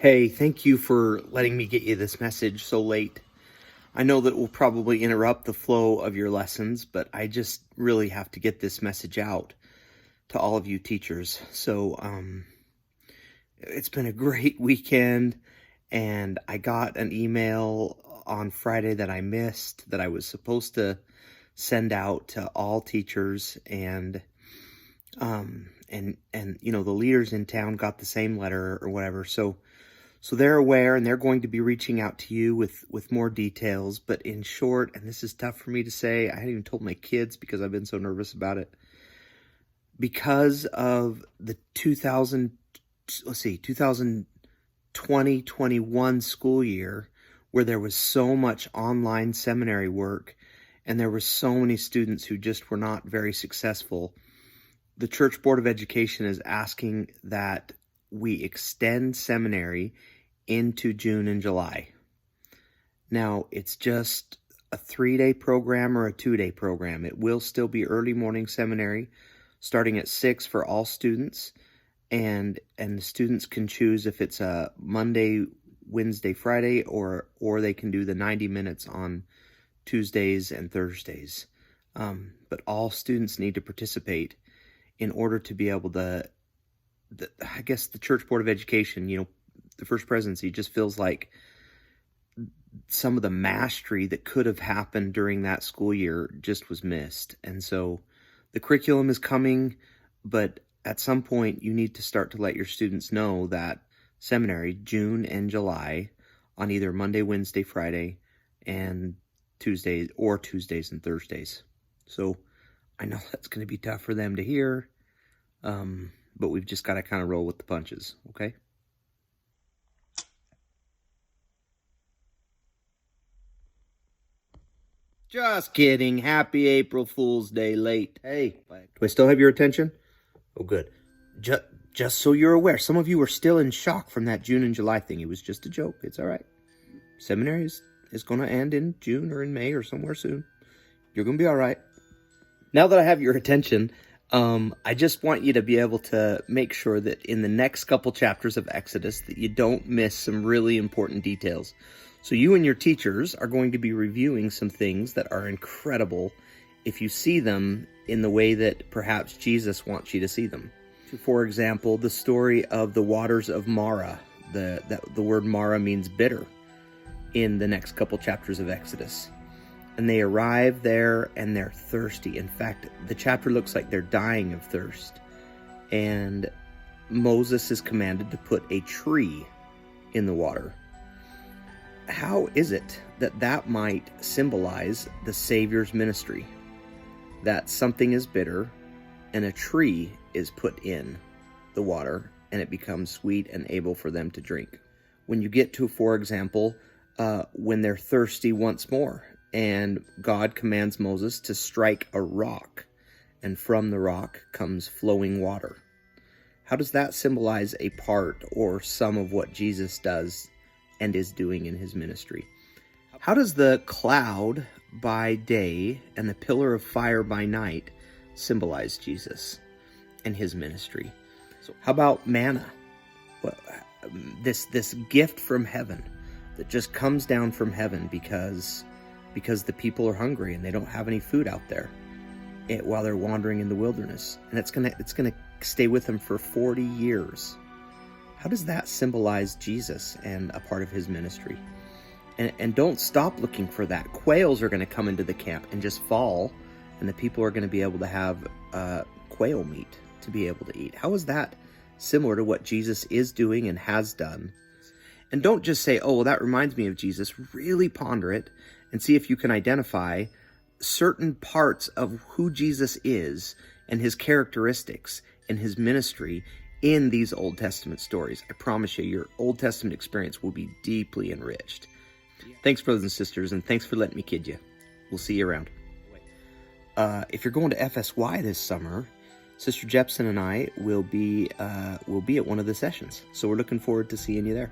Hey, thank you for letting me get you this message so late. I know that it will probably interrupt the flow of your lessons, but I just really have to get this message out to all of you teachers. It's been a great weekend, and I got an email on Friday that I missed that I was supposed to send out to all teachers, and the leaders in town got the same letter or whatever. So they're aware, and they're going to be reaching out to you with more details. But in short, and this is tough for me to say, I hadn't even told my kids because I've been so nervous about it. Because of the 2020-21 school year, where there was so much online seminary work, and there were so many students who just were not very successful, the Church Board of Education is asking that we extend seminary into June and July. Now, it's just a 3-day program or a 2-day program. It will still be early morning seminary, starting at 6 for all students, and the students can choose if it's a Monday, Wednesday, Friday, or they can do the 90 minutes on Tuesdays and Thursdays. But all students need to participate in order to be able to, I guess the Church Board of Education, the First Presidency just feels like some of the mastery that could have happened during that school year just was missed. And so the curriculum is coming, but at some point you need to start to let your students know that seminary, June and July, on either Monday, Wednesday, Friday, and Tuesdays and Thursdays. So I know that's going to be tough for them to hear, but we've just got to kind of roll with the punches, okay? Just kidding. Happy April Fool's Day late. Hey, do I still have your attention? Oh, good. Just so you're aware, some of you are still in shock from that June and July thing. It was just a joke. It's all right. Seminary is going to end in June or in May or somewhere soon. You're going to be all right. Now that I have your attention, I just want you to be able to make sure that in the next couple chapters of Exodus that you don't miss some really important details. So you and your teachers are going to be reviewing some things that are incredible if you see them in the way that perhaps Jesus wants you to see them. For example, the story of the waters of Mara. The word Mara means bitter in the next couple chapters of Exodus. And they arrive there and they're thirsty. In fact, the chapter looks like they're dying of thirst. And Moses is commanded to put a tree in the water. How is it that might symbolize the Savior's ministry? That something is bitter and a tree is put in the water and it becomes sweet and able for them to drink. When you get to, for example, when they're thirsty once more, and God commands Moses to strike a rock, and from the rock comes flowing water. How does that symbolize a part or some of what Jesus does and is doing in his ministry? How does the cloud by day and the pillar of fire by night symbolize Jesus and his ministry? So how about manna? Well, this gift from heaven that just comes down from heaven because the people are hungry and they don't have any food out there while they're wandering in the wilderness, and it's gonna stay with them for 40 years. How does that symbolize Jesus and a part of his ministry? And don't stop looking for that. Quails are going to come into the camp and just fall, and the people are going to be able to have quail meat to be able to eat. How is that similar to what Jesus is doing and has done? And don't just say, oh, well, that reminds me of Jesus. Really ponder it and see if you can identify certain parts of who Jesus is and his characteristics and his ministry in these Old Testament stories. I promise you, your Old Testament experience will be deeply enriched. Thanks, brothers and sisters, and thanks for letting me kid you. We'll see you around. If you're going to FSY this summer, Sister Jepson and I will be at one of the sessions. So we're looking forward to seeing you there.